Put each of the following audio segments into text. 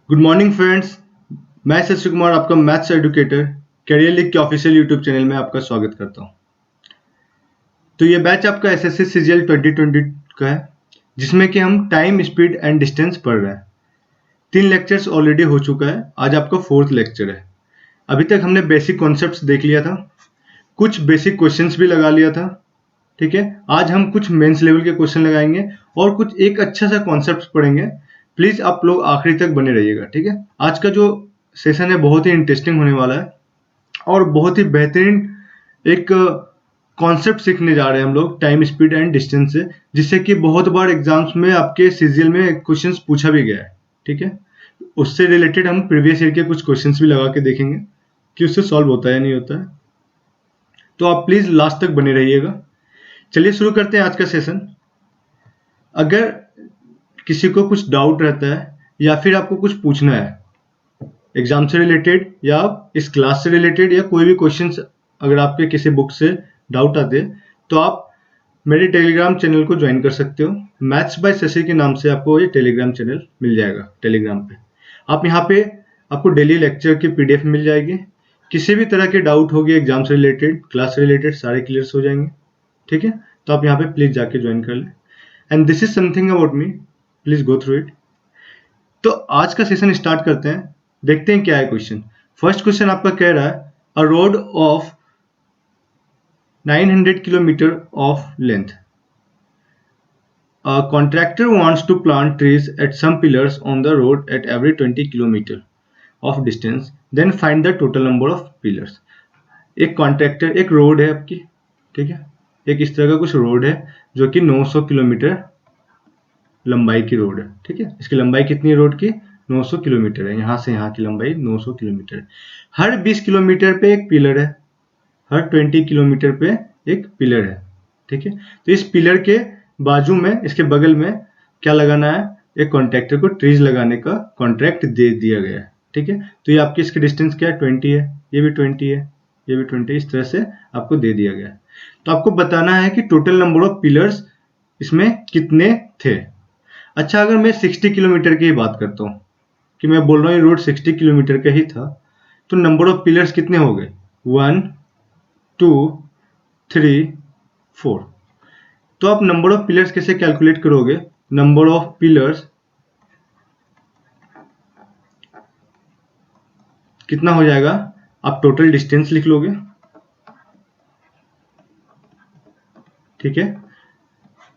Good morning friends. मैं शशि कुमार आपका maths educator career league के ऑफिशियल यूट्यूब चैनल में आपका स्वागत करता हूं। तो ये बैच आपका एसएससी सीजीएल 2020 का है, जिसमें कि हम टाइम, स्पीड एंड डिस्टेंस पढ़ रहे हैं। 3 लेक्चर्स ऑलरेडी हो चुका है, आज आपका 4th लेक्चर है। अभी तक हमने बेसिक कॉन्सेप्ट्स देख लिया था, कुछ बेसिक क्वेश्चंस भी लगा लिया था। ठीक है, आज हम कुछ मेंस लेवल के क्वेश्चन लगाएंगे और कुछ एक अच्छा सा कॉन्सेप्ट पढ़ेंगे। प्लीज आप लोग आखिरी तक बने रहिएगा। ठीक है, आज का जो सेशन है बहुत ही इंटरेस्टिंग होने वाला है और बहुत ही बेहतरीन एक कॉन्सेप्ट सीखने जा रहे हैं हम लोग टाइम, स्पीड एंड डिस्टेंस से, जिससे कि बहुत बार एग्जाम्स में आपके सीजीएल में क्वेश्चंस पूछा भी गया है। ठीक है, उससे रिलेटेड हम प्रीवियस ईयर के कुछ क्वेश्चंस भी लगा के देखेंगे कि उससे सॉल्व होता है या नहीं होता है। तो आप प्लीज लास्ट तक बने रहिएगा। चलिए शुरू करते हैं आज का सेशन। अगर किसी को कुछ डाउट रहता है या फिर आपको कुछ पूछना है एग्जाम से रिलेटेड या इस क्लास से रिलेटेड या कोई भी क्वेश्चंस अगर आपके किसी बुक से डाउट आते हैं, तो आप मेरे टेलीग्राम चैनल को ज्वाइन कर सकते हो। मैथ्स बाय शशि के नाम से आपको ये टेलीग्राम चैनल मिल जाएगा। टेलीग्राम पे आप यहाँ पे आपको डेली लेक्चर की पीडीएफ मिल जाएगी। किसी भी तरह के डाउट होगी एग्जाम से रिलेटेड, क्लास से रिलेटेड, सारे क्लियर हो जाएंगे। ठीक है, तो आप यहाँ पे प्लीज जाके ज्वाइन कर लें। And this is something about me, please go through it. तो आज का सेशन स्टार्ट करते हैं, देखते हैं क्या है क्वेश्चन। फर्स्ट क्वेश्चन आपका कह रहा है अ road of 900 kilometer of length. A contractor wants to plant trees at some pillars on the road at every 20 kilometer of distance. Then find the total number of pillars. एक contractor, एक road है आपकी, ठीक है, एक इस तरह का कुछ रोड है जो कि 900 किलोमीटर लंबाई की रोड है। ठीक है, इसकी लंबाई कितनी है रोड की? 900 किलोमीटर है। यहाँ से यहाँ की लंबाई 900 किलोमीटर है। हर 20 किलोमीटर पे एक पिलर है, हर 20 किलोमीटर पे एक पिलर है। ठीक है, तो इस पिलर के बाजू में, इसके बगल में क्या लगाना है? एक कॉन्ट्रैक्टर को ट्रीज लगाने का कॉन्ट्रैक्ट दे दिया गया है। ठीक है, तो ये आपकी इसकी डिस्टेंस क्या है? 20 है, ये भी 20 है, ये भी 20, इस तरह से आपको दे दिया गया है। तो आपको बताना है कि टोटल नंबर ऑफ पिलर्स इसमें कितने थे। अच्छा, अगर मैं 60 किलोमीटर की बात करता हूँ कि मैं बोल रहा हूँ ये रोड 60 किलोमीटर का ही था, तो नंबर ऑफ पिलर्स कितने हो गए? 1 2 3 4। तो आप नंबर ऑफ पिलर्स कैसे कैलकुलेट करोगे? नंबर ऑफ पिलर्स कितना हो जाएगा? आप टोटल डिस्टेंस लिख लोगे। ठीक है,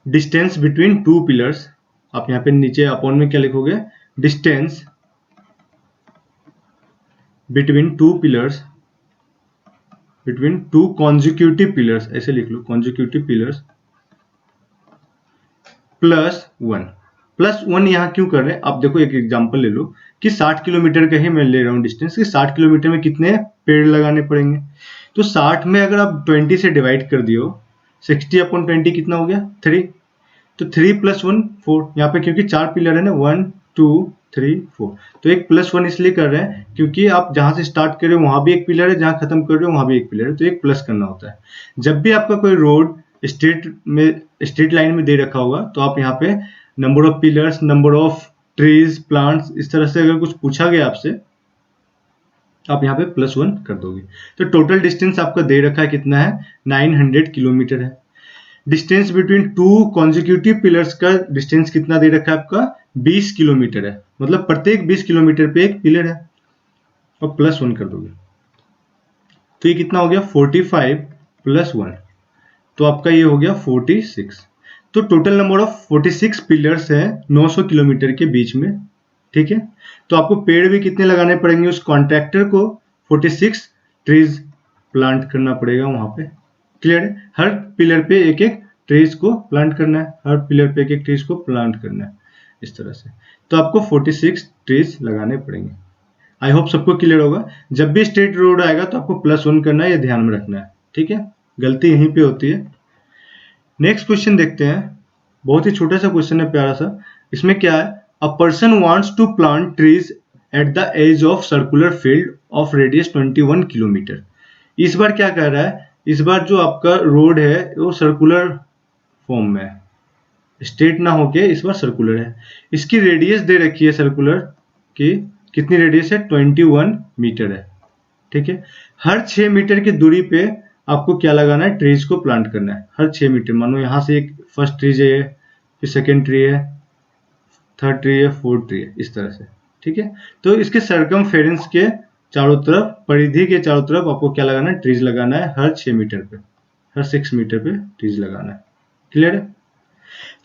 डिस्टेंस बिटवीन टू पिलर्स, आप यहाँ पे नीचे अपॉन में क्या लिखोगे? Distance between two pillars, between two consecutive pillars, ऐसे लिख लो, कॉन्जिक्यूटिव पिलर्स +1। +1 यहाँ क्यों कर रहे हैं? आप देखो, एक एग्जांपल ले लो कि 60 किलोमीटर का ही मैं ले रहा हूँ डिस्टेंस, कि 60 किलोमीटर में कितने पेड़ लगाने पड़ेंगे। तो 60 में अगर आप 20 से डिवाइड कर दियो, 60/20 कितना हो गया? 3। तो 3 + 1 4। यहाँ पे क्योंकि 4 पिलर है ना, 1 2 3 4, तो एक +1 इसलिए कर रहे हैं क्योंकि आप जहां से स्टार्ट कर रहे हो वहां भी एक पिलर है, जहां खत्म कर रहे हो वहां भी एक पिलर है, तो एक प्लस करना होता है। जब भी आपका कोई रोड स्ट्रेट लाइन में दे रखा होगा, तो आप यहाँ पे number of pillars, number of trees, plants, इस तरह से अगर कुछ पूछा गया आपसे, आप यहाँ पे +1 कर दोगे। तो टोटल डिस्टेंस आपका दे रखा है कितना है? 900 किलोमीटर है। Distance between two consecutive pillars का डिस्टेंस कितना दे रखा है आपका? 20 किलोमीटर है। मतलब प्रत्येक 20 किलोमीटर पे एक पिलर है, और +1 कर दोगे तो ये कितना हो गया? 45 + 1, तो आपका ये हो गया 46। तो टोटल नंबर ऑफ 46 पिलर्स है 900 किलोमीटर के बीच में। ठीक है, तो आपको पेड़ भी कितने लगाने पड़ेंगे? उस कॉन्ट्रैक्टर को 46 ट्रीज प्लांट करना पड़ेगा वहां पे। क्लियर है? हर पिलर पे एक एक ट्रीज को प्लांट करना है, हर पिलर पे एक एक ट्रीज को प्लांट करना है, इस तरह से। तो आपको 46 ट्रीज लगाने पड़ेंगे। आई होप सबको क्लियर होगा। जब भी स्ट्रेट रोड आएगा तो आपको +1 करना है, ये ध्यान में रखना है। ठीक है, गलती यहीं पे होती है। नेक्स्ट क्वेश्चन देखते हैं, बहुत ही छोटा सा क्वेश्चन है, प्यारा सा। इसमें क्या है? A person wants to plant trees at the edge of circular field of radius 21 kilometre. इस बार क्या कह रहा है? इस बार जो आपका रोड है वो सर्कुलर फॉर्म में है, स्ट्रेट ना होके इस बार सर्कुलर है। इसकी रेडियस दे रखी है सर्कुलर की कितनी रेडियस है, 21 मीटर है, ठीक है। हर 6 मीटर की दूरी पे आपको क्या लगाना है, ट्रीज को प्लांट करना है। हर 6 मीटर, मानो यहाँ से एक फर्स्ट ट्री है, फिर सेकेंड ट्री है, थर्ड ट्री है, फोर्थ ट्री है, इस तरह से, ठीक है। तो इसके सरकमफेरेंस के चारों तरफ, परिधि के चारों तरफ आपको क्या लगाना है, ट्रीज लगाना है। हर 6 मीटर पे, हर 6 मीटर पे ट्रीज लगाना है। क्लियर है।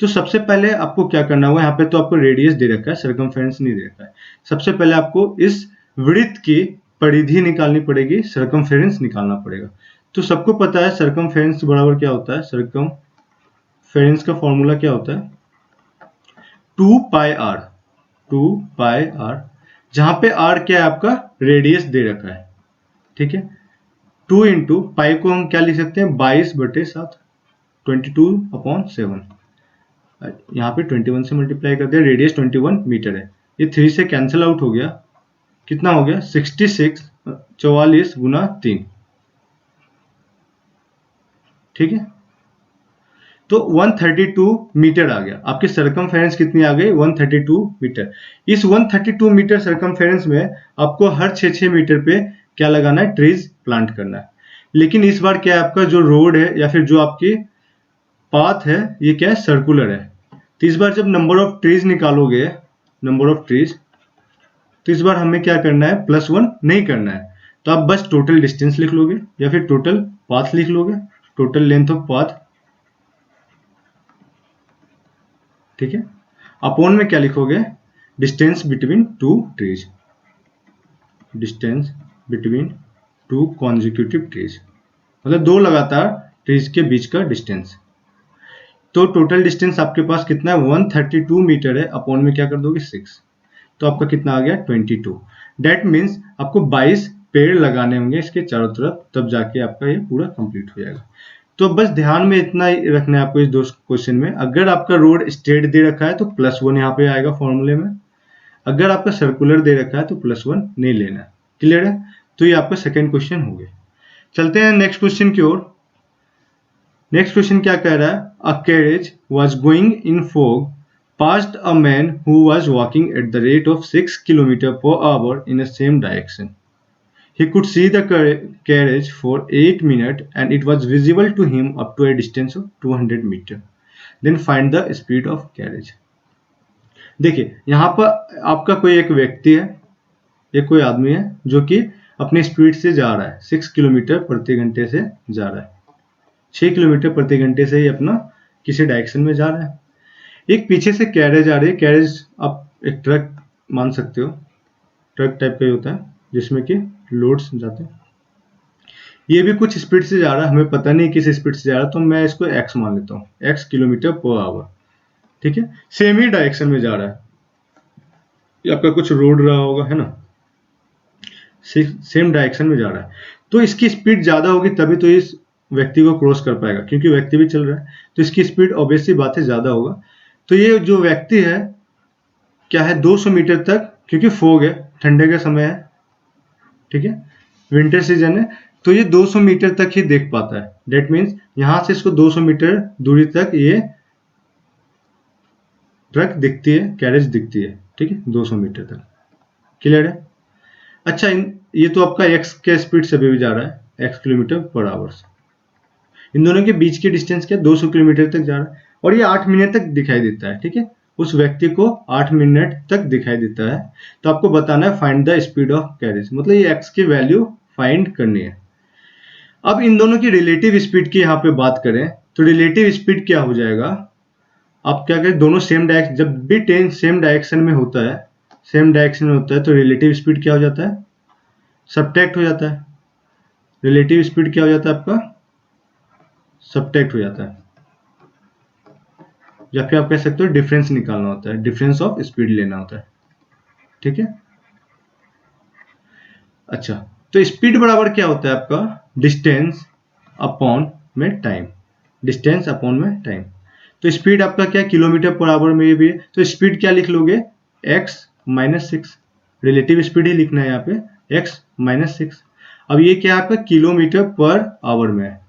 तो सबसे पहले आपको क्या करना होगा, यहाँ पे तो आपको रेडियस दे रखा है, सरकमफेरेंस नहीं दे रखा है। सबसे पहले आपको इस वृत्त की परिधि निकालनी पड़ेगी, सरकमफेरेंस निकालना पड़ेगा। तो सबको पता है सरकमफेरेंस बराबर क्या होता है, सरकमफेरेंस का फॉर्मूला क्या होता है, 2 पाई आर, 2 पाई आर, जहां पे आर क्या है, आपका रेडियस दे रखा है, ठीक है। 2 इंटू पाई को हम क्या लिख सकते हैं, 22/7, 22/7। यहाँ पे 21 से मल्टीप्लाई कर दिया, रेडियस 21 मीटर है। ये 3 से कैंसिल आउट हो गया, कितना हो गया, 66, 44 गुना 3, ठीक है। तो 132 मीटर आ गया। आपकी सरकमफेरेंस कितनी आ गई, 132 मीटर। इस 132 मीटर सरकमफेरेंस में आपको हर 6-6 मीटर पे क्या लगाना है, ट्रीज प्लांट करना है। लेकिन इस बार क्या है, आपका जो रोड है या फिर जो आपकी पाथ है, ये क्या है, सर्कुलर है। तो इस बार जब नंबर ऑफ ट्रीज निकालोगे, नंबर ऑफ ट्रीज, तो इस बार हमें क्या करना है, +1 नहीं करना है। तो आप बस टोटल डिस्टेंस लिख लोगे या फिर टोटल पाथ लिख लोगे, टोटल लेंथ ऑफ पाथ, ठीक है। अपॉन में क्या लिखोगे, distance between 2 trees, distance between 2 consecutive trees, मतलब 2 लगातार ट्रीज के बीच का डिस्टेंस। तो टोटल डिस्टेंस आपके पास कितना है, 132 मीटर है। अपॉन में क्या कर दोगे, 6, तो आपका कितना आ गया, 22। डेट मीन्स आपको 22 पेड़ लगाने होंगे इसके चारों तरफ, तब जाके आपका ये पूरा कंप्लीट हो जाएगा। तो बस ध्यान में इतना ही रखना है आपको इस दो क्वेश्चन में। अगर आपका रोड स्ट्रेट दे रखा है तो +1 यहाँ पे आएगा फॉर्मूले में, अगर आपका सर्कुलर दे रखा है तो +1 नहीं लेना है। क्लियर है। तो ये आपका सेकेंड क्वेश्चन हो गया। चलते हैं नेक्स्ट क्वेश्चन की ओर। नेक्स्ट क्वेश्चन क्या कह रहा है, a carriage was going in fog passed a man who was walking at the rate of 6 km/h in the same direction. He could see the carriage for 8 minutes and it was visible to him up to a distance of 200 meters. Then find the speed of carriage. देखिए यहाँ पर आपका कोई एक व्यक्ति है, एक कोई आदमी है जो कि अपनी स्पीड से जा रहा है, 6 किलोमीटर प्रति घंटे से जा रहा है, 6 किलोमीटर प्रति घंटे से ही अपना किसी डायरेक्शन में जा रहा है। एक पीछे से कैरेज आ रही है, कैरेज आप एक ट्रक मान सकते हो, ट्रक टाइप का ही होता है जिसमें कि लोड्स जाते हैं। ये भी कुछ स्पीड से जा रहा है, हमें पता नहीं किस स्पीड से जा रहा है, तो मैं इसको x मान लेता हूँ, x km/h, ठीक है। सेम ही डायरेक्शन में जा रहा है, ये आपका कुछ रोड रहा होगा, है ना, सेम डायरेक्शन में जा रहा है। तो इसकी स्पीड ज्यादा होगी तभी तो इस व्यक्ति को क्रॉस कर पाएगा, क्योंकि व्यक्ति भी चल रहा है, तो इसकी स्पीड ऑब्वियसली बात है ज्यादा होगा। तो ये जो व्यक्ति है क्या है, 200 मीटर तक, क्योंकि फोग है, ठंडे का समय है, ठीक है, विंटर सीजन है, तो ये 200 मीटर तक ही देख पाता है। डेट मीन्स यहां से इसको 200 मीटर दूरी तक ये ट्रक दिखती है, कैरेज दिखती है, ठीक है, 200 मीटर तक। क्लियर है। अच्छा, ये तो आपका x के स्पीड से भी जा रहा है, x km/h। इन दोनों के बीच की डिस्टेंस क्या, 200 किलोमीटर तक जा रहा है, और ये 8 मिनट तक दिखाई देता है, ठीक है, उस व्यक्ति को 8 मिनट तक दिखाई देता है। तो आपको बताना है find the speed of carriage, मतलब ये x की वैल्यू फाइंड करनी है। अब इन दोनों की रिलेटिव स्पीड की यहाँ पे बात करें तो रिलेटिव स्पीड क्या हो जाएगा, आप क्या करें, दोनों सेम डायरेक्शन, जब भी ट्रेन सेम डायरेक्शन में होता है, सेम डायरेक्शन में होता है, तो रिलेटिव स्पीड क्या हो जाता है, सबट्रैक्ट हो जाता है। रिलेटिव स्पीड क्या हो जाता है आपका, सबट्रैक्ट हो जाता है, या फिर आप कह सकते हो डिफरेंस निकालना होता है, डिफरेंस ऑफ स्पीड लेना होता है, ठीक है। अच्छा, तो स्पीड बराबर क्या होता है आपका, डिस्टेंस अपॉन में टाइम, डिस्टेंस अपॉन में टाइम। तो स्पीड आपका क्या, km/h में ये भी है, तो स्पीड क्या लिख लोगे, x - 6, रिलेटिव स्पीड ही लिखना है यहाँ पे, x - 6। अब ये क्या है आपका km/h में है।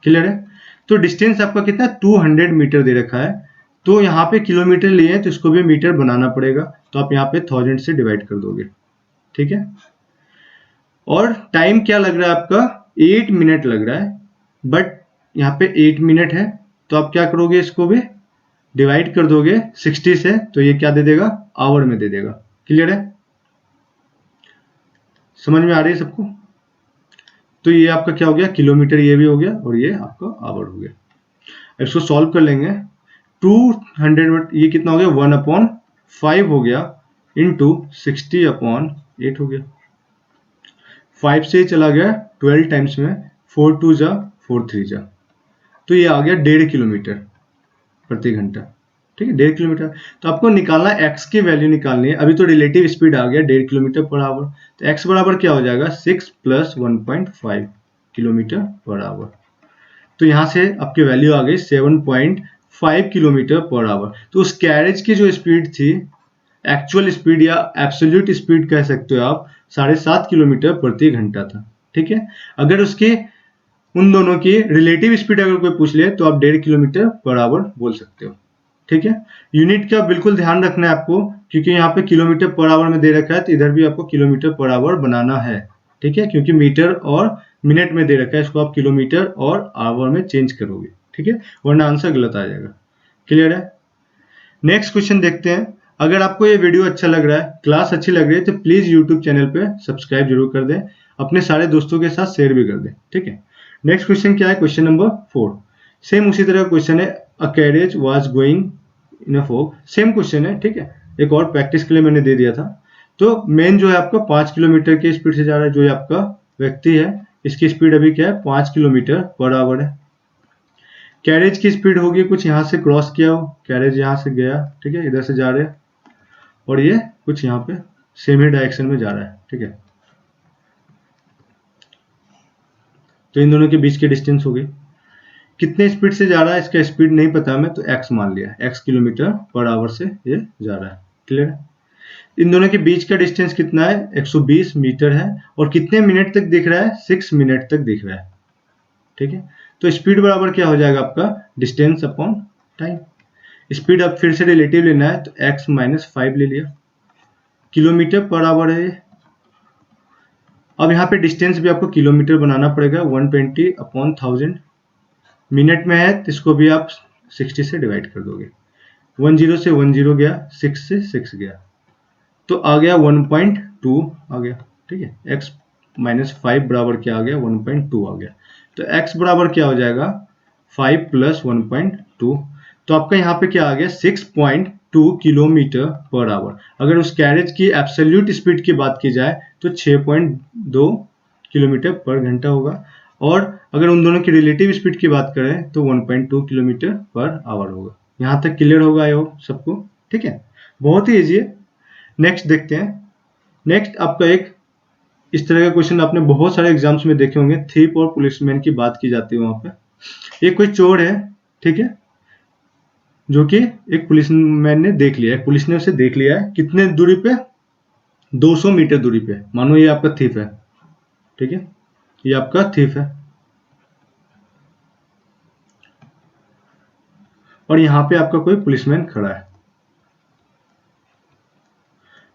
क्लियर है। तो डिस्टेंस आपका कितना, 200 मीटर दे रखा है, तो यहाँ पे किलोमीटर लिए हैं तो इसको भी मीटर बनाना पड़ेगा, तो आप यहाँ पे 1000 से डिवाइड कर दोगे, ठीक है। और टाइम क्या लग रहा है आपका, 8 मिनट लग रहा है, बट यहाँ पे 8 मिनट है, तो आप क्या करोगे, इसको भी डिवाइड कर दोगे 60 से, तो ये क्या दे देगा, आवर में दे देगा। क्लियर है, समझ में आ रही है सबको। तो ये आपका क्या हो गया, किलोमीटर ये भी हो गया, और ये आपका आवर हो गया। इसको सॉल्व कर लेंगे, 200 ये कितना हो गया, 1/5 हो गया, इंटू 60/8 हो गया। 5 से चला गया 12 टाइम्स में, 4 2 जा 4 3 जा, तो ये आ गया 1.5 किलोमीटर प्रति घंटा। ठीक है, 1.5 किलोमीटर। तो आपको निकालना x की वैल्यू निकालनी है। अभी तो रिलेटिव स्पीड आ गया 1.5 किलोमीटर पर आवर, तो x बराबर क्या हो जाएगा, 6 + 1.5 किलोमीटर पर आवर। तो यहाँ से आपकी वैल्यू आ गई 7.5 किलोमीटर पर आवर। तो उस कैरेज की जो स्पीड थी, एक्चुअल स्पीड या एब्सोल्यूट स्पीड कह सकते हो आप, 7.5 किलोमीटर प्रति घंटा था। ठीक है, अगर उसके उन दोनों की रिलेटिव स्पीड अगर कोई पूछ ले तो आप 1.5 किलोमीटर पर आवर बोल सकते हो। ठीक है, यूनिट का बिल्कुल ध्यान रखना है आपको, क्योंकि यहाँ पे किलोमीटर पर आवर में दे रखा है, तो इधर भी आपको किलोमीटर पर आवर बनाना है। ठीक है, क्योंकि मीटर और मिनट में दे रखा है, इसको आप किलोमीटर और आवर में चेंज करोगे। ठीक है, वरना आंसर गलत आ जाएगा। क्लियर है, नेक्स्ट क्वेश्चन देखते हैं। अगर आपको ये वीडियो अच्छा लग रहा है, क्लास अच्छी लग रही है, तो प्लीज यूट्यूब चैनल पे सब्सक्राइब जरूर कर दें, अपने सारे दोस्तों के साथ शेयर भी कर दें। ठीक है, नेक्स्ट क्वेश्चन क्या है, क्वेश्चन नंबर 4। सेम उसी तरह क्वेश्चन है, a carriage was going in a fog. Same question है, ठीक है, एक और प्रैक्टिस के लिए मैंने दे दिया था। तो मेन जो है आपका 5 किलोमीटर की स्पीड से जा रहा है, जो ये आपका व्यक्ति है, इसकी स्पीड अभी क्या है, 5 किलोमीटर पर आवर है। कैरेज की स्पीड होगी कुछ यहाँ से क्रॉस किया हो, कैरेज यहाँ से गया, ठीक है, इधर से जा रहे हैं, और ये कुछ यहाँ पे सेम ही डायरेक्शन में जा रहा है। ठीक है, तो इन दोनों के बीच की डिस्टेंस होगी, कितने स्पीड से जा रहा है, इसका स्पीड नहीं पता हमें, तो x मान लिया, x किलोमीटर पर आवर से ये जा रहा है। क्लियर है, इन दोनों के बीच का डिस्टेंस कितना है, 120 मीटर है, और कितने मिनट तक दिख रहा है, 6 मिनट तक दिख रहा है। ठीक है, तो स्पीड बराबर क्या हो जाएगा आपका, डिस्टेंस अपॉन टाइम। स्पीड अब फिर से रिलेटिव लेना है, तो x - 5 ले लिया, किलोमीटर पर आवर है। अब यहाँ पे डिस्टेंस भी आपको किलोमीटर बनाना पड़ेगा, 120/1000 मिनट में है, तो इसको भी आप 60 से डिवाइड कर दोगे, 10 से 10 गया, 6 से 6 गया, तो आ गया 1.2 आ गया। ठीक है, x - 5 बराबर क्या आ गया, 1.2 आ गया। तो x बराबर क्या हो जाएगा, 5 + 1.2, तो आपका यहाँ पे क्या आ गया, 6.2 किलोमीटर पर आवर। अगर उस कैरेज की एब्सोल्यूट स्पीड की बात की जाए तो 6.2 किलोमीटर पर घंटा होगा, और अगर उन दोनों की रिलेटिव स्पीड की बात करें तो 1.2 किलोमीटर पर आवर होगा। यहाँ तक क्लियर होगा आई होप सबको। ठीक है, बहुत ही ईजी है। नेक्स्ट देखते हैं। नेक्स्ट आपका एक इस तरह का क्वेश्चन आपने बहुत सारे एग्जाम्स में देखे होंगे, थीप और पुलिसमैन की बात की जाती है वहां पे। एक कोई चोर है, ठीक है, जो कि एक पुलिसमैन ने देख लिया है, पुलिस ने उसे देख लिया है, कितने दूरी पे, 200 मीटर दूरी पे। मानो ये आपका थीफ है, ठीक है, ये आपका थीफ है, और यहां पे आपका कोई पुलिसमैन खड़ा है।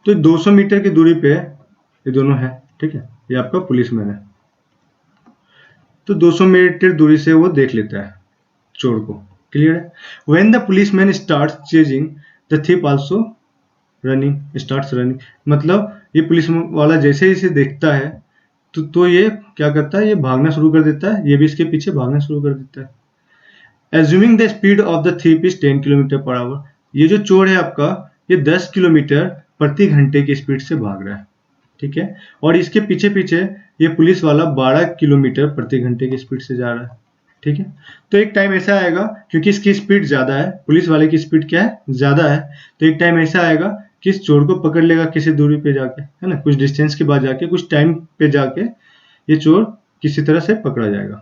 तो 200 मीटर की दूरी पे ये दोनों है, ठीक है, ये आपका पुलिसमैन है। तो 200 मीटर दूरी से वो देख लेता है चोर को। क्लियर है, when the policeman starts chasing the thief also running starts running, मतलब ये पुलिस वाला जैसे ही इसे देखता है तो ये क्या करता है, ये भागना शुरू कर देता है, ये भी इसके पीछे भागना शुरू कर देता है। Assuming the speed of the thief is 10 kilometre per our, ये जो चोर है आपका, ये 10 किलोमीटर प्रति घंटे की स्पीड से भाग रहा है। ठीक है, और इसके पीछे पीछे ये पुलिस वाला 12 किलोमीटर प्रति घंटे की स्पीड से जा रहा है। ठीक है, तो एक टाइम ऐसा आएगा, क्योंकि इसकी स्पीड ज्यादा है, पुलिस वाले की स्पीड क्या है, ज्यादा है, तो एक टाइम ऐसा आएगा कि इस चोर को पकड़ लेगा किसी दूरी पे जाके, है ना, कुछ डिस्टेंस के बाद जाके, कुछ टाइम पे जाके ये चोर किसी तरह से पकड़ा जाएगा।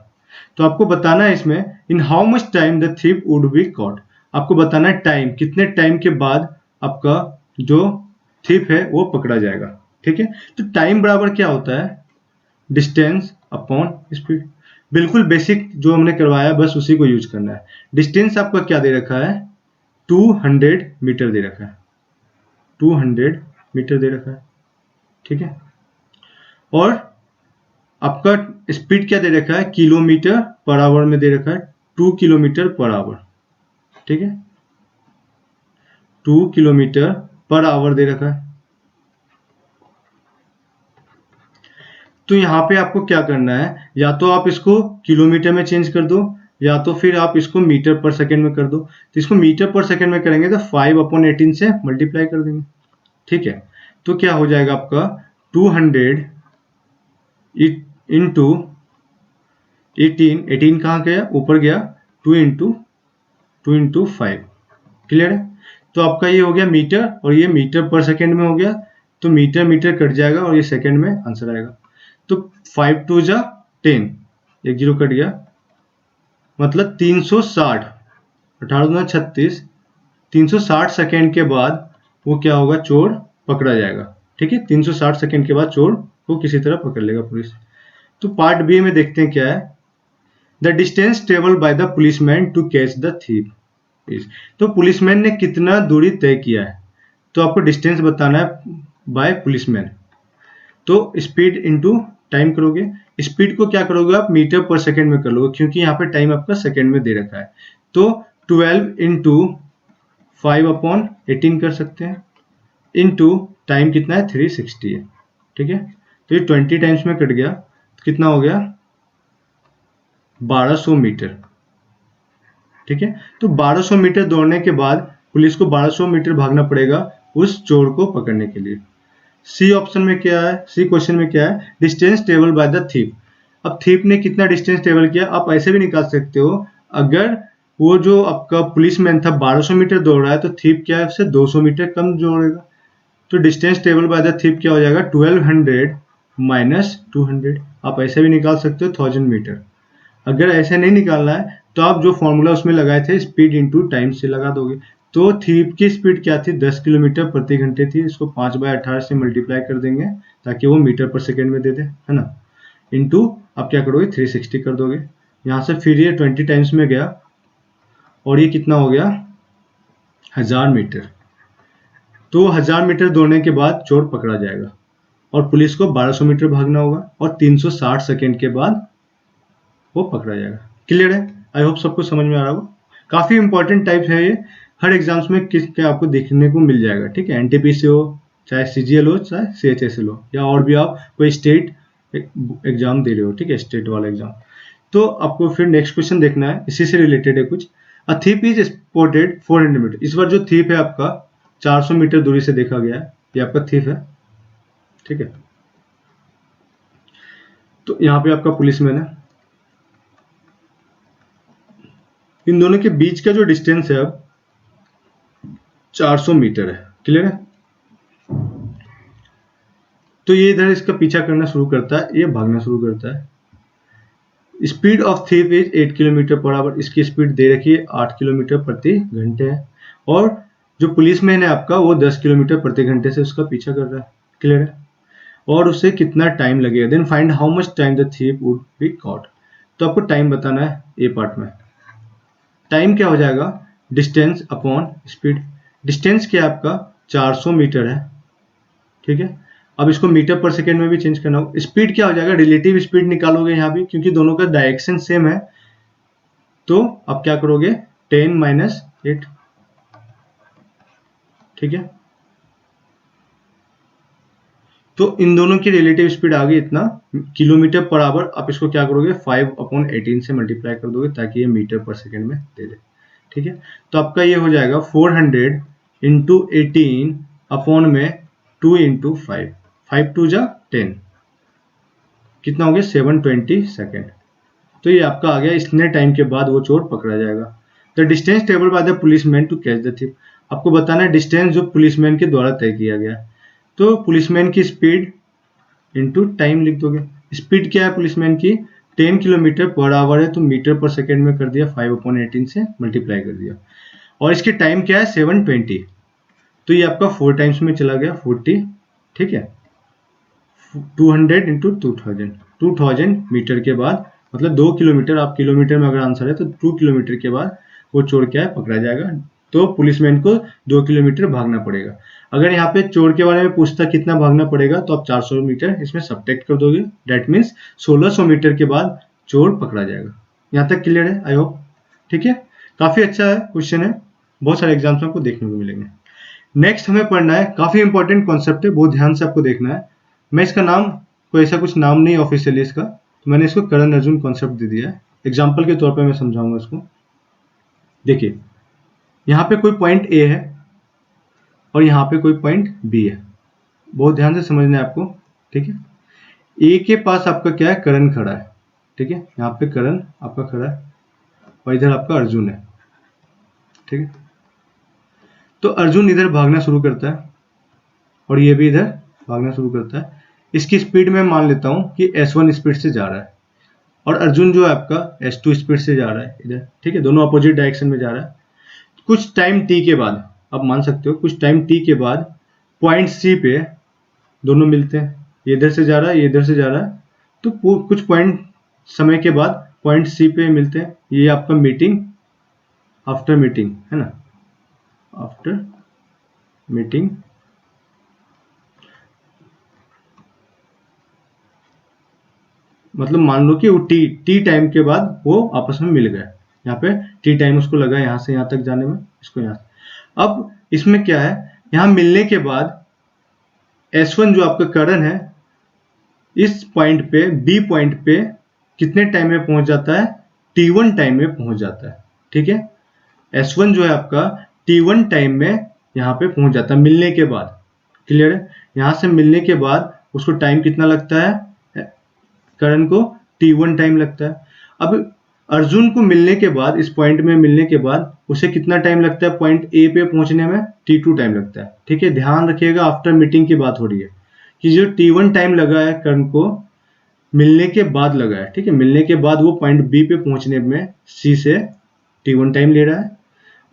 तो आपको बताना है इसमें, in how much time the thief would be caught, आपको बताना है टाइम, कितने टाइम के बाद आपका जो थीफ है वो पकड़ा जाएगा। ठीक है, तो टाइम बराबर क्या होता है, डिस्टेंस अपॉन स्पीड। बिल्कुल बेसिक जो हमने करवाया बस उसी को यूज करना है। डिस्टेंस आपका क्या दे रखा है, 200 मीटर दे रखा है, 200 मीटर दे रखा है। ठीक है, और आपका स्पीड क्या दे रखा है, किलोमीटर पर आवर में दे रखा है 2 किलोमीटर पर आवर, ठीक है, 2 किलोमीटर पर आवर दे रखा है। तो यहाँ पे आपको क्या करना है, या तो आप इसको किलोमीटर में चेंज कर दो, या तो फिर आप इसको मीटर पर सेकेंड में कर दो। तो इसको मीटर पर सेकेंड में करेंगे तो 5/18 से मल्टीप्लाई कर देंगे, ठीक है। तो क्या हो जाएगा आपका 200 इंटू 18 कहाँ गया, ऊपर गया, 2 इंटू 5, क्लियर है। तो आपका ये हो गया मीटर और ये मीटर पर सेकेंड में हो गया, तो मीटर मीटर कट जाएगा और ये सेकेंड में आंसर आएगा। तो 5 2 जा 10, एक जीरो कट गया, मतलब 360, 18 दूना 36, 360 सेकेंड के बाद वो क्या होगा, चोर पकड़ा जाएगा, ठीक है। 360 सेकेंड के बाद चोर को किसी तरह पकड़ लेगा पुलिस। तो पार्ट बी में देखते हैं क्या है, the distance travel by the policeman to catch the thief. तो पुलिसमैन ने कितना दूरी तय किया है, तो आपको डिस्टेंस बताना है बाय पुलिसमैन। तो स्पीड इंटू टाइम करोगे, स्पीड को क्या करोगे आप मीटर पर सेकेंड में कर लोगे, क्योंकि यहाँ पे टाइम आपका सेकेंड में दे रखा है। तो 12 इंटू 5/18 कर सकते हैं, इंटू टाइम कितना है 360 है, ठीक है। तो ये 20 टाइम्स में कट गया, तो कितना हो गया 1200 मीटर, ठीक है। तो 1200 मीटर दौड़ने के बाद पुलिस को 1200 मीटर भागना पड़ेगा उस चोर को पकड़ने के लिए। सी ऑप्शन में क्या है, सी क्वेश्चन में क्या है, distance travel by the thief. अब थीफ ने कितना डिस्टेंस ट्रेवल किया, आप ऐसे भी निकाल सकते हो, अगर वो जो आपका पुलिसमैन था 1200 मीटर दौड़ रहा है, तो थीफ क्या है उससे 200 मीटर कम दौड़ेगा। तो distance travel by the thief क्या हो जाएगा 1200 माइनस 200, आप ऐसे भी निकाल सकते हो 1000 मीटर। अगर ऐसे नहीं निकालना है तो आप जो फॉर्मूला उसमें लगाए थे स्पीड इंटू टाइम से लगा दोगे। तो थीप की स्पीड क्या थी 10 किलोमीटर प्रति घंटे थी, इसको 5/18 से मल्टीप्लाई कर देंगे ताकि वो मीटर पर सेकेंड में दे दे, है ना। इंटू आप क्या करोगे 360 कर दोगे, यहाँ से फिर ये 20 टाइम्स में गया और ये कितना हो गया 1000 मीटर। तो 1000 मीटर दौड़ने के बाद चोर पकड़ा जाएगा और पुलिस को 1200 मीटर भागना होगा और 360 सेकेंड के बाद वो पकड़ा जाएगा। क्लियर है, आई होप सबको समझ में आ रहा होगा। काफी इंपॉर्टेंट टाइप है ये, हर एग्जाम्स में किस क्या आपको देखने को मिल जाएगा, ठीक है। एनटीपीसी हो, चाहे सीजीएल हो, चाहे सीएचएसएल हो, या और भी आप कोई स्टेट एग्जाम दे रहे हो, ठीक है, स्टेट वाला एग्जाम। तो आपको फिर नेक्स्ट क्वेश्चन देखना है, इसी से रिलेटेड है कुछ। A thief is spotted 400 metre. इस बार जो थीप है आपका 400 मीटर दूरी से देखा गया है, ये आपका थीप है, ठीक है। तो यहाँ पे आपका पुलिसमैन है, इन दोनों के बीच का जो डिस्टेंस है अब 400 मीटर है, क्लियर है। तो ये इधर इसका पीछा करना शुरू करता है, ये भागना शुरू करता है। Speed of thief is 8 kilometre per our, इसकी स्पीड दे रखी है 8 किलोमीटर प्रति घंटे है, और जो पुलिसमैन है आपका वो 10 किलोमीटर प्रति घंटे से उसका पीछा कर रहा है, क्लियर है। और उसे कितना टाइम लगेगा, then find how much time the thief would be caught. तो आपको टाइम बताना है ए पार्ट में। टाइम क्या हो जाएगा, डिस्टेंस अपॉन स्पीड। डिस्टेंस क्या है आपका 400 मीटर है, ठीक है। अब इसको मीटर पर सेकेंड में भी चेंज करना होगा। स्पीड क्या हो जाएगा, रिलेटिव स्पीड निकालोगे यहाँ भी, क्योंकि दोनों का डायरेक्शन सेम है। तो आप क्या करोगे 10 माइनस 8, ठीक है। तो इन दोनों की रिलेटिव स्पीड आ गई इतना किलोमीटर पर आवर। आप इसको क्या करोगे 5/18 से मल्टीप्लाई कर दोगे ताकि ये मीटर पर सेकेंड में दे दे, ठीक है। तो आपका ये हो जाएगा 400 इंटू 18 अपॉन में 2 इंटू 5, 5 2 जा 10, कितना हो गया 720 सेकेंड। तो ये आपका आ गया, इतने टाइम के बाद वो चोर पकड़ा जाएगा। The distance travelled by the policeman to catch the thief. आपको बताना है डिस्टेंस जो पुलिसमैन के द्वारा तय किया गया। तो पुलिसमैन की स्पीड इंटू टाइम लिख दोगे। स्पीड क्या है पुलिसमैन की 10 किलोमीटर पर आवर है, तो मीटर पर सेकेंड में कर दिया, 5/18 से मल्टीप्लाई कर दिया। और इसके टाइम क्या है 720, तो ये आपका 4 टाइम्स में चला गया 40, ठीक है। 200 इंटू 2000 मीटर के बाद, मतलब 2 किलोमीटर, आप किलोमीटर में अगर आंसर है तो 2 किलोमीटर के बाद वो चोर क्या है पकड़ा जाएगा। तो पुलिसमैन को 2 किलोमीटर भागना पड़ेगा। अगर यहाँ पे चोर के बारे में पूछता कितना भागना पड़ेगा, तो आप 400 मीटर इसमें सब्ट्रैक्ट कर दोगे, दैट मीन्स 1600 मीटर के बाद चोर पकड़ा जाएगा। यहाँ तक क्लियर है आई होप, ठीक है। काफी अच्छा है क्वेश्चन है, बहुत सारे एग्जाम्स आपको देखने को मिलेंगे। नेक्स्ट हमें पढ़ना है, काफी इंपॉर्टेंट कॉन्सेप्ट है, बहुत ध्यान से आपको देखना है। मैं इसका नाम, कोई ऐसा कुछ नाम नहीं ऑफिशियली इसका, तो मैंने इसको करण अर्जुन कॉन्सेप्ट दे दिया है। एग्जाम्पल के तौर पर मैं समझाऊंगा इसको। देखिए यहाँ पे कोई पॉइंट ए है और यहाँ पे कोई पॉइंट बी है, बहुत ध्यान से समझना है आपको, ठीक है। ए के पास आपका क्या है, करण खड़ा है, ठीक है, यहाँ पे करण आपका खड़ा है और इधर आपका अर्जुन है, ठीक है। तो अर्जुन इधर भागना शुरू करता है और ये भी इधर भागना शुरू करता है। इसकी स्पीड में मान लेता हूं कि S1 स्पीड से जा रहा है और अर्जुन जो है आपका S2 स्पीड से जा रहा है इधर, ठीक है, दोनों अपोजिट डायरेक्शन में जा रहा है। कुछ टाइम t के बाद, आप मान सकते हो कुछ टाइम t के बाद पॉइंट C पे दोनों मिलते हैं, ये इधर से जा रहा है, ये इधर से जा रहा है, तो कुछ पॉइंट समय के बाद पॉइंट C पे मिलते हैं। ये आपका मीटिंग, आफ्टर मीटिंग है ना, आफ्टर मीटिंग मतलब मान लो कि वो टी टाइम के बाद वो आपस में मिल गए, यहाँ पे टी टाइम उसको लगा यहाँ से यहाँ तक जाने में, इसको यहाँ से। अब इसमें क्या है, यहाँ मिलने के बाद S1 जो आपका करण है इस पॉइंट पे, बी पॉइंट पे कितने टाइम में पहुंच जाता है, T1 टाइम में पहुंच जाता है, ठीक है। S1 जो है आपका T1 टाइम में यहाँ पे पहुंच जाता है मिलने के बाद, क्लियर है। यहाँ से मिलने के बाद उसको टाइम कितना लगता है, करण को T1 टाइम लगता है। अब अर्जुन को मिलने के बाद, इस पॉइंट में मिलने के बाद उसे कितना टाइम लगता है, पॉइंट ए पे पहुंचने में T2 टाइम लगता है, ठीक है। ध्यान रखिएगा आफ्टर मीटिंग की बात हो रही है कि जो T1 टाइम लगा है करण को मिलने के बाद लगा है, ठीक है। मिलने के बाद वो पॉइंट बी पे पहुंचने में सी से T1 टाइम ले रहा है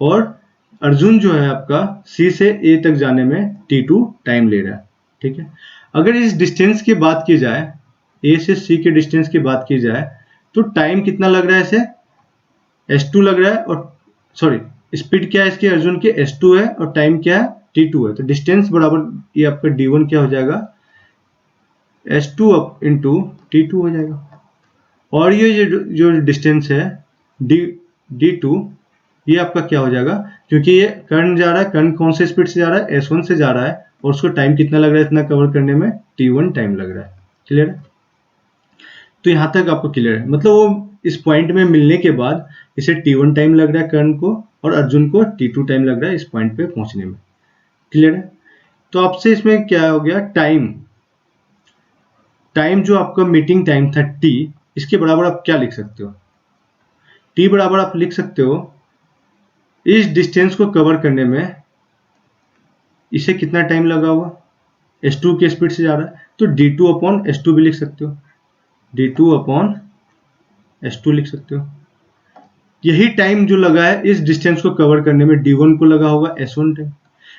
और अर्जुन जो है आपका सी से ए तक जाने में T2 टाइम ले रहा है, ठीक है। अगर इस डिस्टेंस की बात की जाए, ए से सी के डिस्टेंस की बात की जाए, तो टाइम कितना लग रहा है इसे, S2 लग रहा है, और सॉरी स्पीड क्या है इसकी अर्जुन की, S2 है और टाइम क्या है T2 है, तो डिस्टेंस बराबर ये आपका D1 क्या हो जाएगा, S2 अप इंटू T2 हो जाएगा। और ये जो डिस्टेंस है D2 ये आपका क्या हो जाएगा, क्योंकि ये कर्ण जा रहा है, कर्ण कौन से स्पीड से जा रहा है, S1 से जा रहा है, और उसको टाइम कितना लग रहा है इतना कवर करने में, T1 टाइम लग रहा है, क्लियर है। तो यहाँ तक आपको क्लियर है, मतलब वो इस पॉइंट में मिलने के बाद इसे T1 टाइम लग रहा है कर्ण को और अर्जुन को T2 टाइम लग रहा है इस पॉइंट पे पहुंचने में, क्लियर है। तो आपसे इसमें क्या हो गया, टाइम जो आपका मीटिंग टाइम था T, इसके बराबर आप क्या लिख सकते हो, T बराबर आप लिख सकते हो इस डिस्टेंस को कवर करने में इसे कितना टाइम लगा हुआ, S2 की स्पीड से जा रहा है, तो D2 अपॉन S2 भी लिख सकते हो, D2 अपॉन S2 लिख सकते हो। यही टाइम जो लगा है इस डिस्टेंस को कवर करने में D1 को लगा होगा S1 टाइम,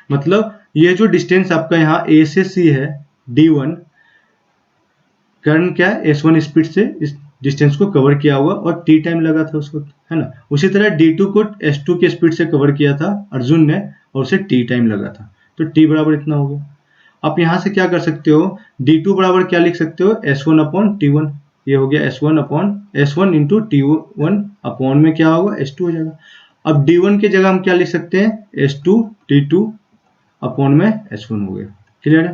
मतलब ये जो डिस्टेंस आपका यहाँ A से C है D1, कर्ण क्या है S1 स्पीड से इस डिस्टेंस को कवर किया हुआ और T टाइम लगा था उसको, है ना। उसी तरह D2 को S2 के स्पीड से कवर किया था अर्जुन ने और उसे T टाइम लगा था, तो T बराबर इतना हो गया। आप यहाँ से क्या कर सकते हो, D2 बराबर क्या लिख सकते हो, S1 अपॉन T1, ये हो गया S1 इंटू T1 अपॉन में क्या होगा S2 हो जाएगा। अब D1 की जगह हम क्या लिख सकते हैं, S2 T2 अपॉन में S1 हो गया, क्लियर है।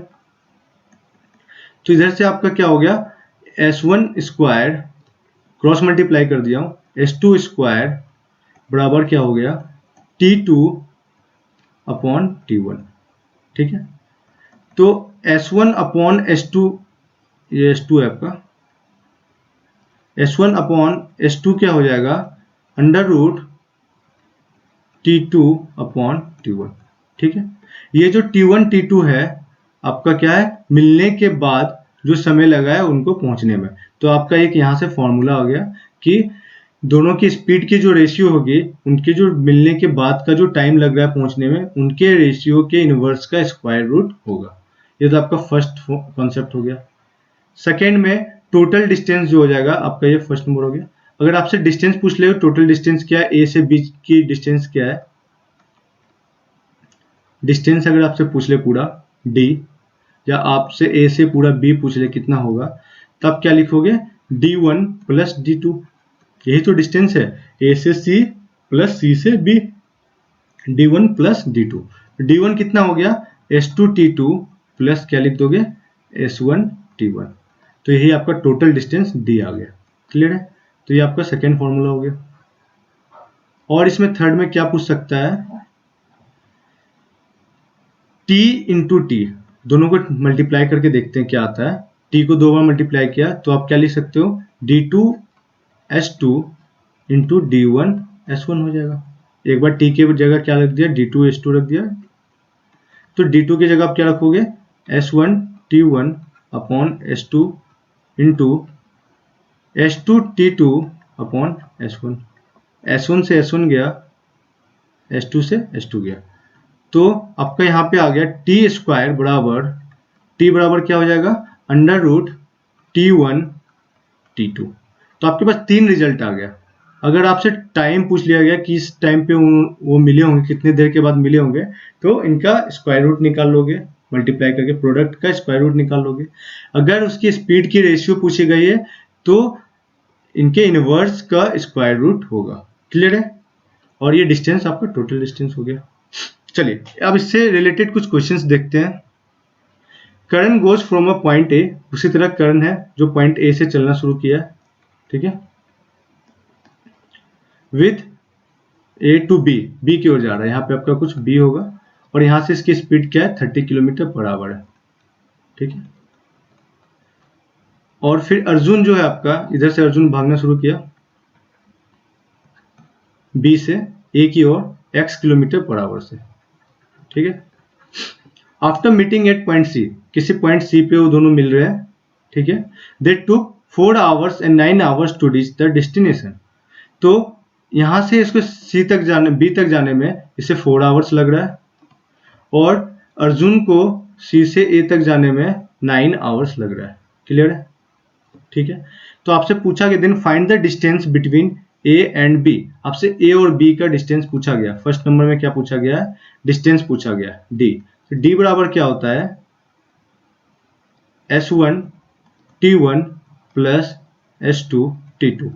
तो इधर से आपका क्या हो गया, S1 स्क्वायर क्रॉस मल्टीप्लाई कर दिया हूं, S2 स्क्वायर बराबर क्या हो गया T2 अपॉन T1, ठीक है। तो S1 अपॉन S2, ये S2 है आपका, S1 अपॉन S2 क्या हो जाएगा, under root T2 upon T1, ठीक है। ये जो T1 T2 है आपका क्या है, मिलने के बाद जो समय लगा है उनको पहुंचने में, तो आपका एक यहाँ से फॉर्मूला हो गया कि दोनों की स्पीड की जो रेशियो होगी, उनके जो मिलने के बाद का जो टाइम लग रहा है पहुंचने में, उनके रेशियो के इनवर्स का स्क्वायर रूट होगा। ये तो आपका फर्स्ट कॉन्सेप्ट हो गया। सेकेंड में टोटल डिस्टेंस जो हो जाएगा आपका, ये फर्स्ट नंबर हो गया। अगर आपसे डिस्टेंस पूछ ले, टोटल डिस्टेंस क्या है, ए से बी की डिस्टेंस क्या है, डिस्टेंस अगर आपसे पूछ ले पूरा d, या आपसे a से पूरा b पूछ ले कितना होगा, तब क्या लिखोगे d1 प्लस d2, यही तो डिस्टेंस है a से c प्लस c से b, d1 plus d2। d1 कितना हो गया s2 t2 प्लस क्या लिख दोगे s1 t1, तो यही आपका टोटल डिस्टेंस d आ गया। क्लियर है? तो ये आपका सेकेंड फॉर्मूला हो गया। और इसमें थर्ड में क्या पूछ सकता है, t इंटू टी, दोनों को मल्टीप्लाई करके देखते हैं क्या आता है। t को 2 बार मल्टीप्लाई किया तो आप क्या लिख सकते हो d2 s2 into d1 s1 हो जाएगा। एक बार t के जगह क्या रख दिया d2 s2 रख दिया, तो d2 की जगह आप क्या रखोगे s1 t1 upon s2 into s2 t2 upon s1, s1 से s1 गया, s2 से s2 गया, तो आपका यहाँ पे आ गया टी स्क्वायर बराबर, टी बराबर क्या हो जाएगा अंडर रूट t1 t2। तो आपके पास तीन रिजल्ट आ गया। अगर आपसे टाइम पूछ लिया गया कि इस टाइम पे वो मिले होंगे, कितने देर के बाद मिले होंगे, तो इनका स्क्वायर रूट निकाल लोगे, मल्टीप्लाई करके प्रोडक्ट का स्क्वायर रूट निकाल लोगे। अगर उसकी स्पीड की रेशियो पूछी गई है तो इनके इनवर्स का स्क्वायर रूट होगा। क्लियर है? और ये डिस्टेंस आपका टोटल डिस्टेंस हो गया। चलिए अब इससे रिलेटेड कुछ क्वेश्चंस देखते हैं। Karan goes from a point A, उसी तरह करण है जो पॉइंट ए से चलना शुरू किया, ठीक है, with A to B, B की ओर जा रहा है, यहाँ पे आपका कुछ बी होगा, और यहाँ से इसकी स्पीड क्या है 30 किलोमीटर पर आवर है, ठीक है। और फिर अर्जुन जो है आपका, इधर से अर्जुन भागना शुरू किया बी से ए की ओर x किलोमीटर पर आवर से, ठीक है। After meeting at point C, किसी पॉइंट सी पे वो दोनों मिल रहे हैं, ठीक है। They took 4 hours and 9 hours to reach the destination, तो यहां से इसको सी तक जाने, बी तक जाने में इसे 4 आवर्स लग रहा है, और अर्जुन को सी से ए तक जाने में 9 आवर्स लग रहा है। क्लियर है? ठीक है। तो आपसे पूछा गया then find the distance between A and B, आपसे ए और बी का डिस्टेंस पूछा गया। फर्स्ट नंबर में क्या पूछा गया है, डिस्टेंस पूछा गया डी। तो डी बराबर क्या होता है s1 t1 plus s2 t2,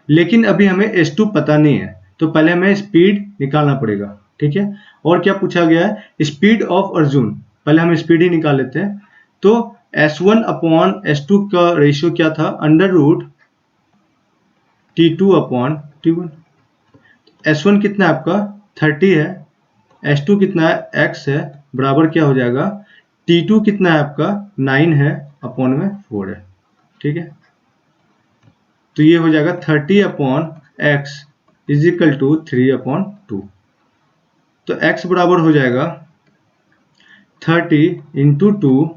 लेकिन अभी हमें s2 पता नहीं है, तो पहले हमें स्पीड निकालना पड़ेगा, ठीक है। और क्या पूछा गया है, स्पीड ऑफ अर्जुन, पहले हम स्पीड ही निकाल लेते हैं। तो s1 अपॉन s2 का रेशियो क्या था, under root t2 upon t1। s1 कितना है आपका 30 है, s2 कितना है x है, बराबर क्या हो जाएगा t2 कितना है आपका 9 है, अपॉन में 4 है, ठीक है। तो ये हो जाएगा 30 upon x is equal to 3 upon 2, तो x बराबर हो जाएगा 30 इंटू 2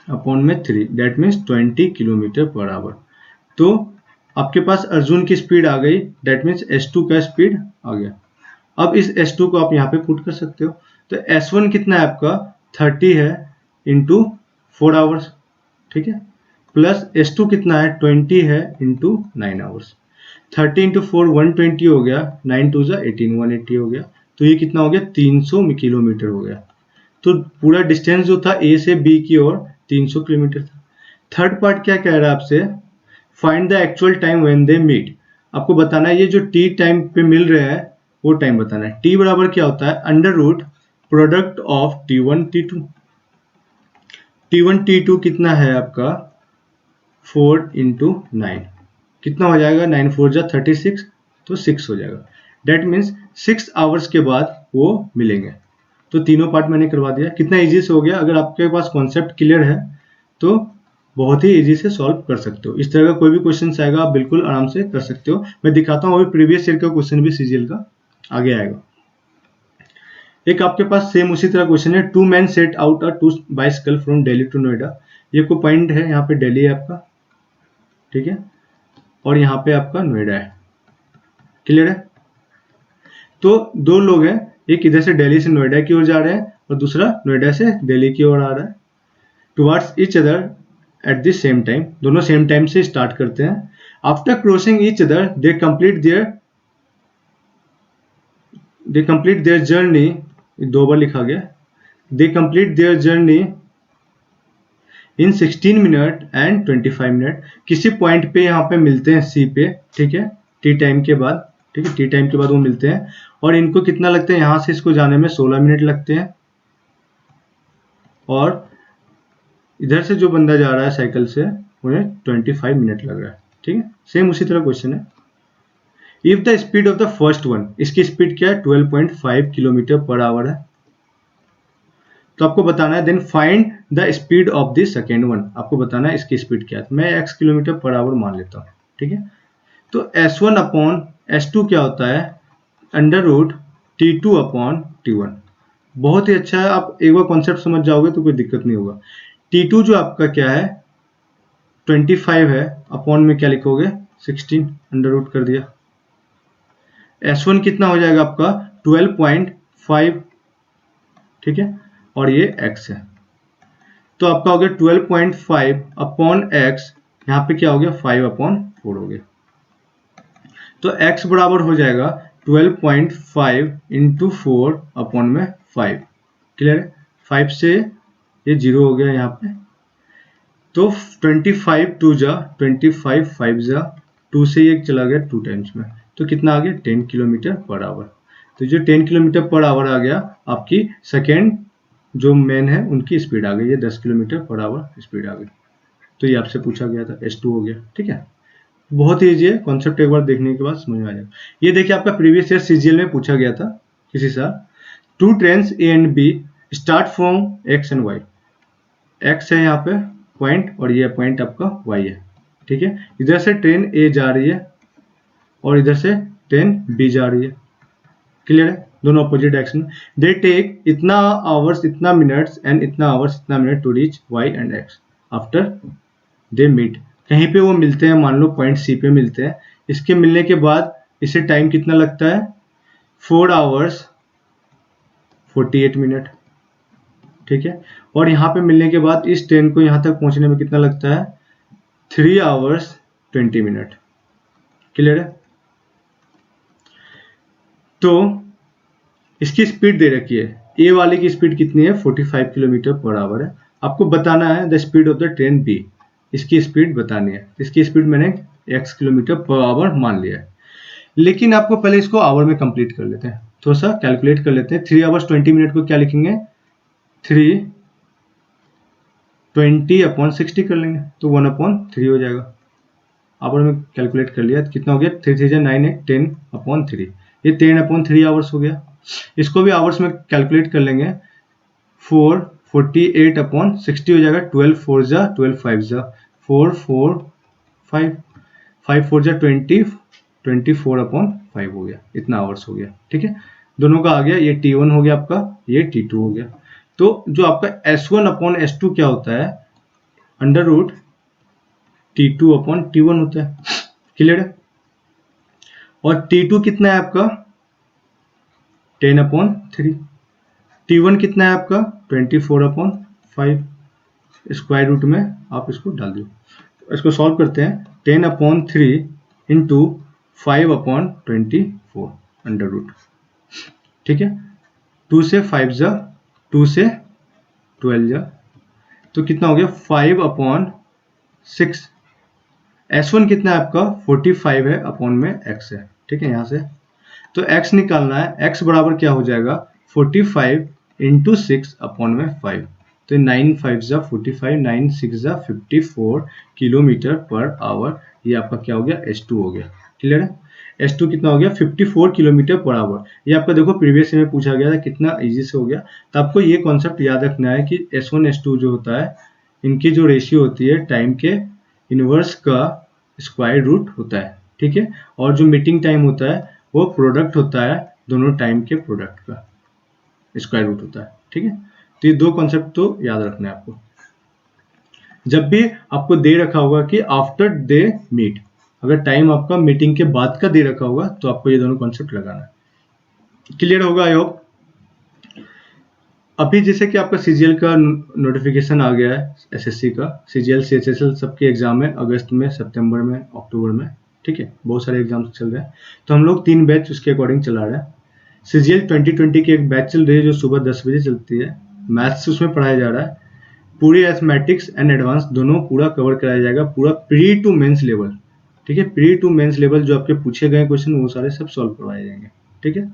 अपॉन में 3, that means 20 kilometre per our. तो आपके पास अर्जुन की स्पीड आ गई, दैट मीन्स s2 का स्पीड आ गया। अब इस s2 को आप यहाँ पे पुट कर सकते हो, तो s1 कितना है आपका 30 है इंटू 4 आवर्स, ठीक है, प्लस s2 कितना है 20 है इंटू 9 आवर्स। 30 इंटू 4 120 हो गया, 9 टू जा 18 180 हो गया, तो ये कितना हो गया 300 किलोमीटर हो गया। तो पूरा डिस्टेंस जो था ए से बी की ओर 300 किलोमीटर था। थर्ड पार्ट क्या कह रहा है आपसे, find the actual time when they meet, आपको बताना है ये जो टी टाइम पे मिल रहे हैं वो टाइम बताना है। टी बराबर क्या होता है under root product of t1 t2, t1 t2 कितना है आपका 4 इंटू 9, कितना हो जाएगा 9 4 जा 36, तो 6 हो जाएगा। डेट मीन्स 6 आवर्स के बाद वो मिलेंगे। तो तीनों पार्ट मैंने करवा दिया, कितना इजी से हो गया। अगर आपके पास कॉन्सेप्ट क्लियर है तो बहुत ही इजी से सॉल्व कर सकते हो। इस तरह का कोई भी क्वेश्चन आएगा आप बिल्कुल आराम से कर सकते हो। मैं दिखाता हूँ अभी प्रीवियस ईयर का क्वेश्चन भी सीजीएल का आगे आएगा। एक आपके पास सेम उसी तरह क्वेश्चन है, 2 men set out a 2 bicycle from Delhi to Noida. ये को पॉइंट है, यहाँ पे दिल्ली है आपका, ठीक है, और यहाँ पे आपका नोएडा है। क्लियर है? तो दो लोग हैं, एक इधर से दिल्ली से नोएडा की ओर जा रहे हैं और दूसरा नोएडा से दिल्ली की ओर आ रहा है, towards each other at the same time, दोनों सेम टाइम से स्टार्ट करते हैं। After crossing each other they complete their journey 2 बार लिखा गया। They complete their journey in 16 minute and 25 minute. किसी पॉइंट पे यहाँ पे मिलते हैं सी पे, ठीक है, टी टाइम के बाद, ठीक है, टी टाइम के बाद वो मिलते हैं और इनको कितना लगता है, यहाँ से इसको जाने में 16 मिनट लगते हैं और इधर से जो बंदा जा रहा है साइकिल से उन्हें 25 मिनट लग रहा है, ठीक है। सेम उसी तरह क्वेश्चन है। If the speed of the first one, इसकी स्पीड क्या है, 12.5 किलोमीटर पर आवर है, तो आपको बताना है then find the speed of the second one, आपको बताना है इसकी स्पीड क्या है। मैं x किलोमीटर पर आवर मान लेता हूँ, ठीक है। तो s1 अपॉन s2 क्या होता है, under root t2 upon t1। बहुत ही अच्छा है, आप एक बार कॉन्सेप्ट समझ जाओगे तो कोई दिक्कत नहीं होगा। t2 जो आपका क्या है 25 है, अपॉन में क्या लिखोगे 16, अंडर रूट कर दिया। s1 कितना हो जाएगा आपका 12.5, ठीक है, और ये x है, तो आपका हो गया 12.5 अपॉन x, यहाँ पे क्या हो गया 5 अपॉन 4 हो गया, तो x बराबर हो जाएगा 12.5 इंटू 4 अपॉन में 5। क्लियर है, 5 से ये 0 हो गया यहाँ पे, तो 25 2 जा 25 5 जा 2 से ये चला गया 2 टाइम्स में, तो कितना आ गया 10 किलोमीटर पर आवर। तो जो 10 किलोमीटर पर आवर आ गया, आपकी सेकेंड जो मैन है उनकी स्पीड आ गई, ये 10 किलोमीटर पर आवर स्पीड आ गई। तो ये आपसे पूछा गया था, S2 हो गया, ठीक है। बहुत ही ईजी है, कॉन्सेप्ट एक बार देखने के बाद समझ में आ जाएगा। ये देखिए आपका प्रीवियस ईयर CGL में पूछा गया था किसी साल, 2 trains A and B start from X and Y। X है यहाँ पे पॉइंट और ये पॉइंट आपका Y है, ठीक है। इधर से ट्रेन A जा रही है और इधर से ट्रेन B जा रही है, क्लियर है, दोनों अपोजिट डायरेक्शन में। दे टेक इतना आवर्स इतना मिनट्स एंड इतना आवर्स इतना minute to reach Y and X after they meet. कहीं पे वो मिलते हैं, मान लो पॉइंट C पे मिलते हैं, इसके मिलने के बाद इसे टाइम कितना लगता है 4 आवर्स 48 मिनट, ठीक है। और यहाँ पे मिलने के बाद इस ट्रेन को यहाँ तक पहुंचने में कितना लगता है 3 आवर्स 20 मिनट, क्लियर है। तो इसकी स्पीड दे रखी है, ए वाले की स्पीड कितनी है 45 किलोमीटर पर आवर है। आपको बताना है the speed of the train B, इसकी स्पीड बतानी है। इसकी स्पीड मैंने x किलोमीटर पर आवर मान लिया है, लेकिन आपको पहले इसको आवर में कंप्लीट कर लेते हैं, थोड़ा सा कैलकुलेट कर लेते हैं। 3 आवर्स 20 मिनट को क्या लिखेंगे 320 अपॉन 60 कर लेंगे, तो 1/3 हो जाएगा। आवर में कैलकुलेट कर लिया, कितना हो गया 3 3 9 8 10 अपॉन 3, ये 10/3 आवर्स हो गया। इसको भी आवर्स में कैलकुलेट कर लेंगे, 448 अपॉन 60 हो जाएगा, 12 4 जा 12 5 जा 4 4 5 5 4 जा 20 24 अपॉन 5 हो गया, इतना आवर्स हो गया, ठीक है। दोनों का आ गया, ये T1 हो गया आपका, ये T2 हो गया। तो जो आपका S1 अपॉन S2 क्या होता है under root T2 upon T1 होता है, क्लियर है। और T2 कितना है आपका 10/3, T1 कितना है आपका 24/5, स्क्वायर रूट में आप इसको डाल दो। इसको सॉल्व करते हैं, 10/3 इंटू 5/24 अंडर रूट, ठीक है। 2 से 5 जा 2 से 12 जा, तो कितना हो गया 5/6। S1 कितना है आपका 45 है, अपॉन में x है, ठीक है। यहाँ से तो x निकालना है, x बराबर क्या हो जाएगा 45 इंटू 6 अपॉन में 5, तो 9 5 जा 45 9 6 जा 54 किलोमीटर पर आवर, ये आपका क्या हो गया S2 हो गया, क्लियर है। S2 कितना हो गया 54 किलोमीटर पर आवर। ये आपका देखो प्रीवियस में पूछा गया था, कितना इजी से हो गया। तो आपको ये कॉन्सेप्ट याद रखना है कि S1 S2 जो होता है, इनकी जो रेशियो होती है टाइम के इनवर्स का स्क्वायर रूट होता है, ठीक है। और जो मीटिंग टाइम होता है वो प्रोडक्ट होता है दोनों टाइम के प्रोडक्ट का स्क्वायर रूट होता है, ठीक है। तो ये दो कॉन्सेप्ट तो याद रखना है आपको। जब भी आपको दे रखा होगा कि आफ्टर दे मीट, अगर टाइम आपका मीटिंग के बाद का दे रखा होगा तो आपको ये दोनों कॉन्सेप्ट लगाना है, क्लियर होगा आई होप। अभी जैसे कि आपका CGL का नोटिफिकेशन आ गया है, SSC का CGL CHSL सबके एग्जाम है अगस्त में, सितंबर में, अक्टूबर में, ठीक है। बहुत सारे एग्जाम्स चल रहे हैं, तो हम लोग 3 बैच उसके अकॉर्डिंग चला रहे हैं। CGL 2020 की एक बैच चल रही है जो सुबह 10 बजे चलती है। मैथ्स उसमें पढ़ाया जा रहा है, पूरी एथमेटिक्स एंड एडवांस दोनों पूरा कवर कराया जाएगा, पूरा प्री टू मेंस लेवल। ठीक है, प्री टू मेंस लेवल जो आपके पूछे गए क्वेश्चन वो सारे सब सॉल्व करवाए जाएंगे। ठीक है,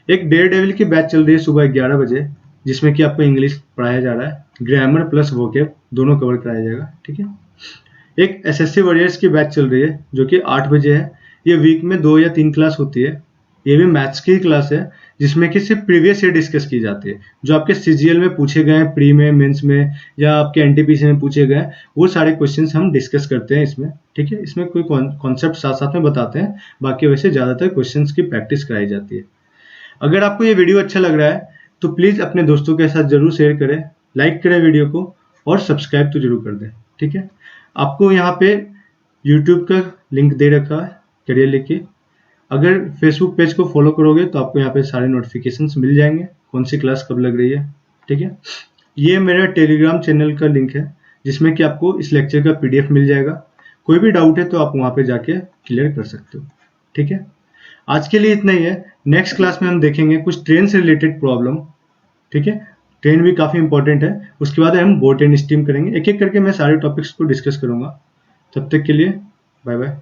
एक डेयर डेविल की बैच चल रही है सुबह 11 बजे, जिसमें कि आपको इंग्लिश पढ़ाया जा रहा है, ग्रामर प्लस वोकैब दोनों कवर कराया जाएगा। ठीक है, एक एसएससी वॉरियर्स की बैच चल रही है जो कि 8 बजे है। ये वीक में 2 या 3 क्लास होती है। ये भी मैथ्स की क्लास है जिसमें कि सिर्फ प्रीवियस ईयर डिस्कस की जाती है, जो आपके सीजीएल में पूछे गए हैं, प्री में, मेंस में या आपके एनटीपीसी में पूछे गए हैं, वो सारे क्वेश्चंस हम डिस्कस करते हैं इसमें। ठीक है, इसमें कोई कॉन्सेप्ट साथ साथ में बताते हैं, बाकी वैसे ज़्यादातर क्वेश्चंस की प्रैक्टिस कराई जाती है। अगर आपको ये वीडियो अच्छा लग रहा है तो प्लीज़ अपने दोस्तों के साथ जरूर शेयर करें, लाइक करें वीडियो को और सब्सक्राइब तो जरूर कर दें। ठीक है, आपको यहाँ पे यूट्यूब का लिंक दे रखा है करियर लिखके। अगर फेसबुक पेज को फॉलो करोगे तो आपको यहाँ पे सारे नोटिफिकेशंस मिल जाएंगे, कौन सी क्लास कब लग रही है। ठीक है, ये मेरा टेलीग्राम चैनल का लिंक है जिसमें कि आपको इस लेक्चर का पीडीएफ मिल जाएगा। कोई भी डाउट है तो आप वहाँ पे जाके क्लियर कर सकते हो। ठीक है, आज के लिए इतना ही है। नेक्स्ट क्लास में हम देखेंगे कुछ ट्रेन से रिलेटेड प्रॉब्लम। ठीक है, ट्रेन भी काफ़ी इंपॉर्टेंट है। उसके बाद हम बोट एंड स्टीम करेंगे, एक एक करके मैं सारे टॉपिक्स को डिस्कस करूंगा। तब तक के लिए बाय बाय।